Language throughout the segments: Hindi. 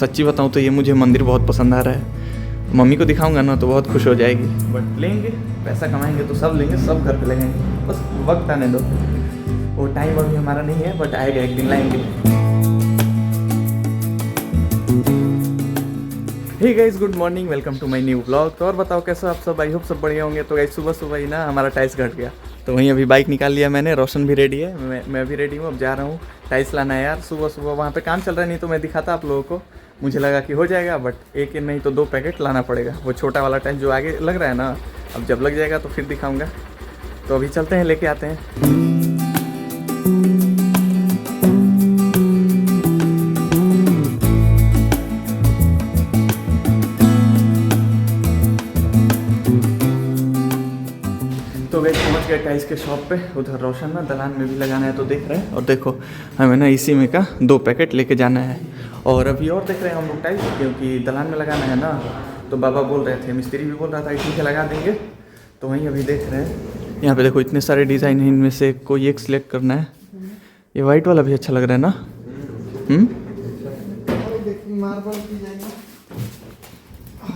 सच्ची बताऊँ तो ये मुझे मंदिर बहुत पसंद आ रहा है। मम्मी को दिखाऊंगा ना तो बहुत खुश हो जाएगी। बट लेंगे, पैसा कमाएंगे तो सब लेंगे, सब घर पे लगेंगे, बस वक्त आने दो। वो टाइम अभी हमारा नहीं है, बट आएगा, एक दिन लाएंगे। Hey guys, good morning, welcome to my new vlog. तो और बताओ कैसा आप सब? आई होप सब बढ़िया होंगे। तो गाइस सुबह सुबह ही ना हमारा टाइल्स घट गया, तो वहीं अभी बाइक निकाल लिया मैंने। रोशन भी रेडी है, मैं भी रेडी हूँ। अब जा रहा हूँ टाइल्स लाना है यार। सुबह सुबह वहाँ पे काम चल रहा है, नहीं तो मैं दिखाता आप लोगों को। मुझे लगा कि हो जाएगा, बट एक नहीं तो 2 पैकेट लाना पड़ेगा। वो छोटा वाला टाइल्स जो आगे लग रहा है ना, अब जब लग जाएगा तो फिर दिखाऊँगा। तो अभी चलते हैं, लेके आते हैं। तो गए पहुँच गए टाइल्स के शॉप पे। उधर रोशन ना दलान में भी लगाना है तो देख रहे हैं। और देखो हमें ना इसी में का 2 पैकेट लेके जाना है। और अभी और देख रहे हैं हम लोग टाइल्स, क्योंकि दलान में लगाना है ना। तो बाबा बोल रहे थे, मिस्त्री भी बोल रहा था कि ठीक है लगा देंगे। तो वहीं अभी देख रहे हैं। यहाँ पे देखो इतने सारे डिज़ाइन हैं, इनमें से कोई एक सिलेक्ट करना है। ये वाइट वाला भी अच्छा लग रहा है ना।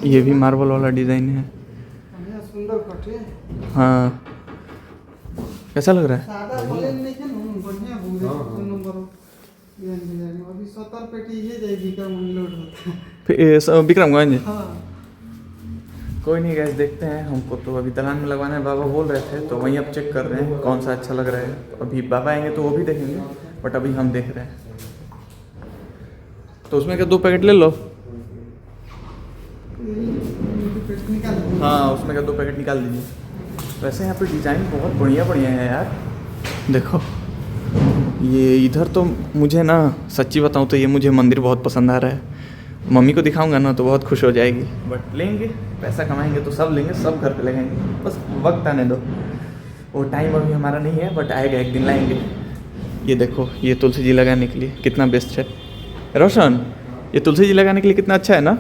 ये भी मार्बल वाला डिज़ाइन है। हाँ, कैसा लग रहा है? विक्रमगंज। कोई नहीं गैस, देखते हैं। हमको तो अभी दलान में लगवाना है, बाबा बोल रहे थे। तो वहीं अब चेक कर रहे हैं कौन सा अच्छा लग रहा है। अभी बाबा आएंगे तो वो भी देखेंगे, बट अभी हम देख रहे हैं। तो उसमें क्या 2 पैकेट ले लो। हाँ, उसमें का 2 पैकेट निकाल दीजिए। वैसे यहाँ पे डिज़ाइन बहुत बढ़िया बढ़िया है यार। देखो ये इधर तो मुझे ना सच्ची बताऊँ तो ये मुझे मंदिर बहुत पसंद आ रहा है। मम्मी को दिखाऊंगा ना तो बहुत खुश हो जाएगी। बट लेंगे, पैसा कमाएंगे तो सब लेंगे, सब घर पे लगेंगे, बस वक्त आने दो। वो टाइम अभी हमारा नहीं है, बट आएगा, एक दिन लाएंगे। ये देखो, ये तुलसी जी लगाने के लिए कितना बेस्ट है। रोशन, ये तुलसी जी लगाने के लिए कितना अच्छा है ना।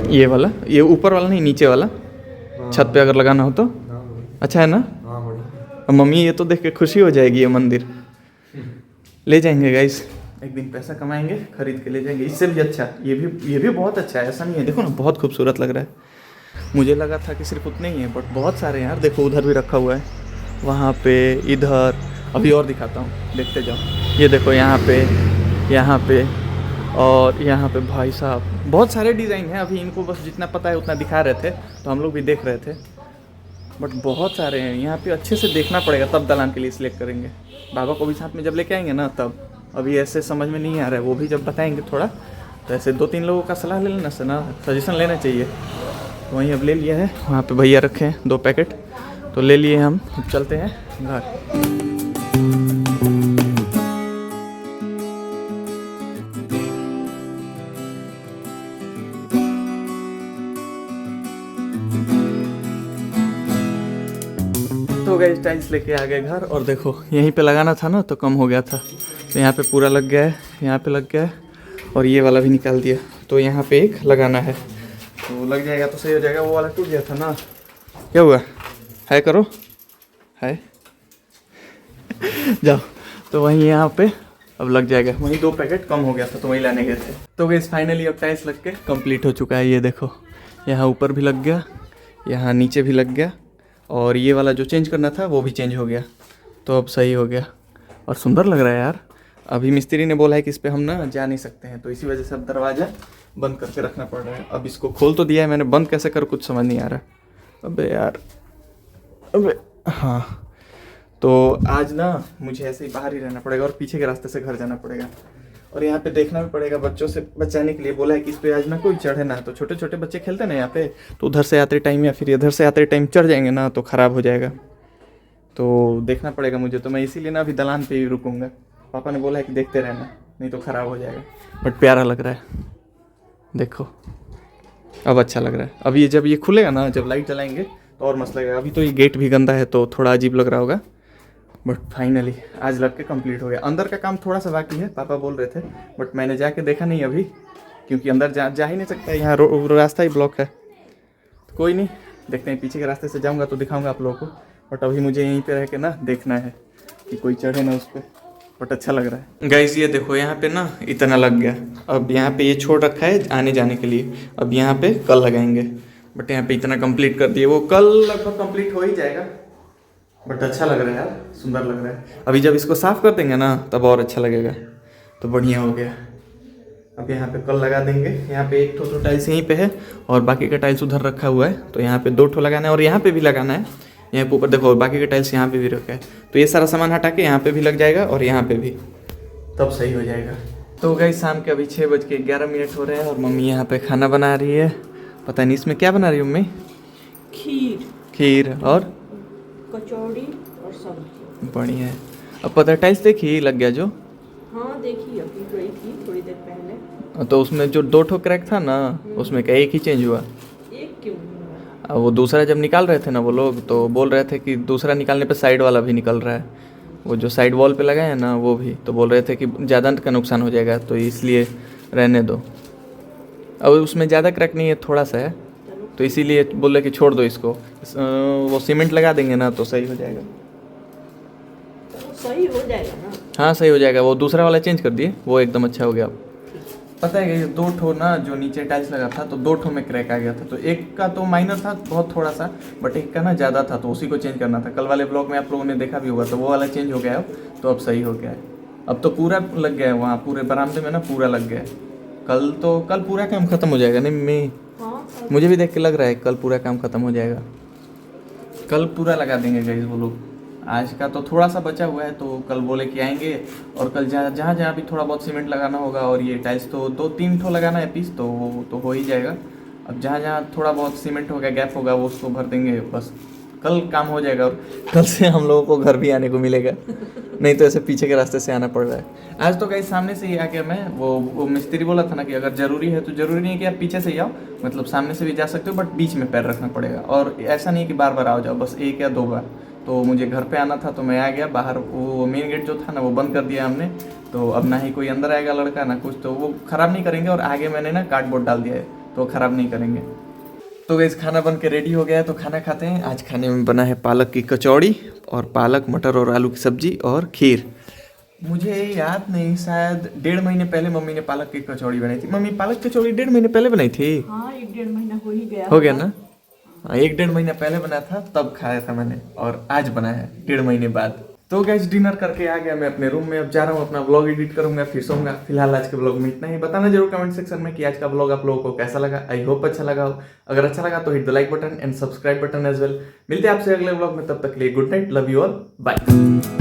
ये वाला, ये ऊपर वाला नहीं, नीचे वाला। छत पे अगर लगाना हो तो अच्छा है ना। अब मम्मी ये तो देख के खुशी हो जाएगी। ये मंदिर ले जाएंगे गाइस, एक दिन पैसा कमाएंगे, खरीद के ले जाएंगे। इससे भी अच्छा ये भी बहुत अच्छा है, ऐसा नहीं है। देखो ना, बहुत खूबसूरत लग रहा है। मुझे लगा था कि सिर्फ उतने ही हैं, बट बहुत सारे हैं यार। देखो उधर भी रखा हुआ है, वहाँ पे, इधर। अभी और दिखाता हूँ, देखते जाओ। ये देखो यहाँ पे और यहाँ पे। भाई साहब बहुत सारे डिज़ाइन हैं। अभी इनको बस जितना पता है उतना दिखा रहे थे, तो हम लोग भी देख रहे थे। बट बहुत सारे हैं यहाँ पे, अच्छे से देखना पड़ेगा तब दलान के लिए सिलेक्ट करेंगे। बाबा को भी साथ में जब लेके आएंगे ना तब। अभी ऐसे समझ में नहीं आ रहा है, वो भी जब बताएंगे थोड़ा। तो ऐसे 2-3 लोगों का सलाह ले लेना से ना, सजेशन लेना चाहिए। तो वहीं अब ले लिया है, वहाँ पे भैया रखे हैं 2 पैकेट, तो ले लिए हम। अब चलते हैं घर। तो गए टाइल्स लेके आ गए घर। और देखो यहीं पे लगाना था ना, तो कम हो गया था, तो यहाँ पे पूरा लग गया है, यहाँ पे लग गया है। और ये वाला भी निकाल दिया, तो यहाँ पे एक लगाना है, तो लग जाएगा तो सही हो जाएगा। वो वाला टूट गया था ना। क्या हुआ है, करो है जाओ। तो वहीं यहाँ पे अब लग जाएगा। वहीं 2 पैकेट कम हो गया था, तो वहीं लाने गए थे। तो गए फाइनली अब टाइल्स लग के कंप्लीट हो चुका है। ये देखो यहाँ ऊपर भी लग गया, यहाँ नीचे भी लग गया। और ये वाला जो चेंज करना था वो भी चेंज हो गया, तो अब सही हो गया। और सुंदर लग रहा है यार। अभी मिस्त्री ने बोला है कि इस पर हम ना जा नहीं सकते हैं, तो इसी वजह से अब दरवाज़ा बंद करके रखना पड़ रहा है। अब इसको खोल तो दिया है मैंने, बंद कैसे कर कुछ समझ नहीं आ रहा। अबे यार, अबे हाँ। तो आज ना मुझे ऐसे ही बाहर ही रहना पड़ेगा और पीछे के रास्ते से घर जाना पड़ेगा। और यहाँ पे देखना भी पड़ेगा, बच्चों से बचाने के लिए बोला है कि इस पे आज ना कोई चढ़े ना। तो छोटे छोटे बच्चे खेलते ना यहाँ पे, तो उधर से आते टाइम या फिर इधर से आते टाइम चढ़ जाएंगे ना, तो ख़राब हो जाएगा। तो देखना पड़ेगा मुझे। तो मैं इसीलिए ना अभी दलान पे ही रुकूंगा। पापा ने बोला है कि देखते रहना, नहीं तो ख़राब हो जाएगा। बट प्यारा लग रहा है, देखो अब अच्छा लग रहा है। अब ये जब ये खुलेगा ना, जब लाइट जलाएंगे तो और मस्त लगेगा। अभी तो ये गेट भी गंदा है, तो थोड़ा अजीब लग रहा होगा। बट फाइनली आज लग के कंप्लीट हो गया। अंदर का काम थोड़ा सा बाकी है, पापा बोल रहे थे, बट मैंने जाके देखा नहीं अभी, क्योंकि अंदर जा ही नहीं सकता, यहाँ रास्ता ही ब्लॉक है। तो कोई नहीं, देखते हैं। पीछे के रास्ते से जाऊँगा तो दिखाऊँगा आप लोगों को, बट अभी मुझे यहीं पे रह के ना देखना है कि कोई चढ़े ना उस पर। बट अच्छा लग रहा है। गाइस ये देखो यहाँ पे ना इतना लग गया, अब यहाँ पे ये छोड़ रखा है आने जाने के लिए, अब यहाँ पे कल लगाएंगे। बट यहाँ पे इतना कंप्लीट कर दिए, वो कल लगभग कंप्लीट हो ही जाएगा। बट अच्छा लग रहा है यार, सुंदर लग रहा है। अभी जब इसको साफ कर देंगे ना तब और अच्छा लगेगा। तो बढ़िया हो गया। अब यहाँ पे कल लगा देंगे। यहाँ पे एक ठो टाइल्स यहीं पे है और बाकी का टाइल्स उधर रखा हुआ है, तो यहाँ पे 2 ठो लगाना है और यहाँ पे भी लगाना है। यहाँ पे ऊपर देखो बाकी का टाइल्स यहाँ पे भी रखा है, तो ये सारा सामान हटा के यहाँ पे भी लग जाएगा और यहाँ पे भी, तब सही हो जाएगा। तो गाइस शाम के अभी 6:11 हो रहे हैं और मम्मी यहाँ पे खाना बना रही है। पता नहीं इसमें क्या बना रही है मम्मी? खीर और कचौड़ी और सब्जी। बढ़िया है। अब पता है टाइल्स देखी लग गया जो? हाँ देखी, अभी गई थी थोड़ी देर पहले। तो उसमें जो 2 ठो क्रैक था ना, उसमें का एक ही चेंज हुआ। एक क्यों हुआ? अब वो दूसरा जब निकाल रहे थे ना वो लोग, तो बोल रहे थे कि दूसरा निकालने पे साइड वाला भी निकल रहा है, वो जो साइड वॉल पे लगा है ना वो भी, तो बोल रहे थे कि ज़्यादा का नुकसान हो जाएगा, तो इसलिए रहने दो। अब उसमें ज़्यादा क्रैक नहीं है, थोड़ा सा है, तो इसीलिए बोल रहे कि छोड़ दो इसको। वो सीमेंट लगा देंगे ना तो सही हो जाएगा। तो सही हो जाएगा ना? हाँ सही हो जाएगा। वो दूसरा वाला चेंज कर दिए, वो एकदम अच्छा हो गया। पता है कि 2 ठो ना जो नीचे टाइल्स लगा था, तो 2 ठो में क्रैक आ गया था। तो एक का तो माइनर था बहुत थोड़ा सा, बट एक का ना ज़्यादा था, तो उसी को चेंज करना था। कल वाले ब्लॉग में आप लोगों ने देखा भी होगा, तो वो वाला चेंज हो गया है, तो अब सही हो गया है। अब तो पूरा लग गया है वहाँ, पूरे बरामदे में ना पूरा लग गया है। कल पूरा काम खत्म हो जाएगा नहीं मम्मी? हाँ, मुझे भी देख के लग रहा है कल पूरा काम खत्म हो जाएगा। कल पूरा लगा देंगे गाइस वो लोग। आज का तो थोड़ा सा बचा हुआ है, तो कल बोले कि आएंगे और कल जहाँ भी थोड़ा बहुत सीमेंट लगाना होगा, और ये टाइल्स तो 2-3 ठो लगाना है पीस, तो वो तो हो ही जाएगा। अब जहाँ थोड़ा बहुत सीमेंट होगा, गैप होगा, वो उसको भर देंगे, बस कल काम हो जाएगा। और कल से हम लोगों को घर भी आने को मिलेगा, नहीं तो ऐसे पीछे के रास्ते से आना पड़ रहा है। आज तो गाइस सामने से ही आ गया मैं। वो मिस्त्री बोला था ना कि अगर ज़रूरी है तो ज़रूरी नहीं है कि आप पीछे से ही आओ, मतलब सामने से भी जा सकते हो, बट बीच में पैर रखना पड़ेगा। और ऐसा नहीं है कि बार बार आओ जाओ, बस 1 या 2 बार। तो मुझे घर पे आना था तो मैं आ गया बाहर। वो मेन गेट जो था ना वो बंद कर दिया हमने, तो अब ना ही कोई अंदर आएगा लड़का ना कुछ, तो वो ख़राब नहीं करेंगे। और आगे मैंने ना कार्डबोर्ड डाल दिया है, तो ख़राब नहीं करेंगे। तो गाइस खाना बन के रेडी हो गया है, तो खाना खाते हैं। आज खाने में बना है पालक की कचौड़ी और पालक मटर और आलू की सब्जी और खीर। मुझे याद नहीं, शायद 1.5 महीने पहले मम्मी ने पालक की कचौड़ी बनाई थी। मम्मी पालक की कचौड़ी 1.5 महीने पहले बनाई थी? हाँ 1-1.5 महीना हो ही गया। हो गया ना? हाँ 1-1.5 महीना पहले बना था, तब खाया था मैंने, और आज बना है 1.5 महीने बाद। तो गाइस डिनर करके आ गया मैं अपने रूम में। अब जा रहा हूँ अपना व्लॉग एडिट करूंगा, फिर सोऊंगा। फिलहाल आज के व्लॉग में इतना ही। बताना जरूर कमेंट सेक्शन में कि आज का व्लॉग आप लोगों को कैसा लगा। आई होप अच्छा लगा हो। अगर अच्छा लगा तो hit the like button and subscribe button as well. मिलते हैं आपसे अगले व्लॉग में, तब तक के लिए good night, love you all, bye.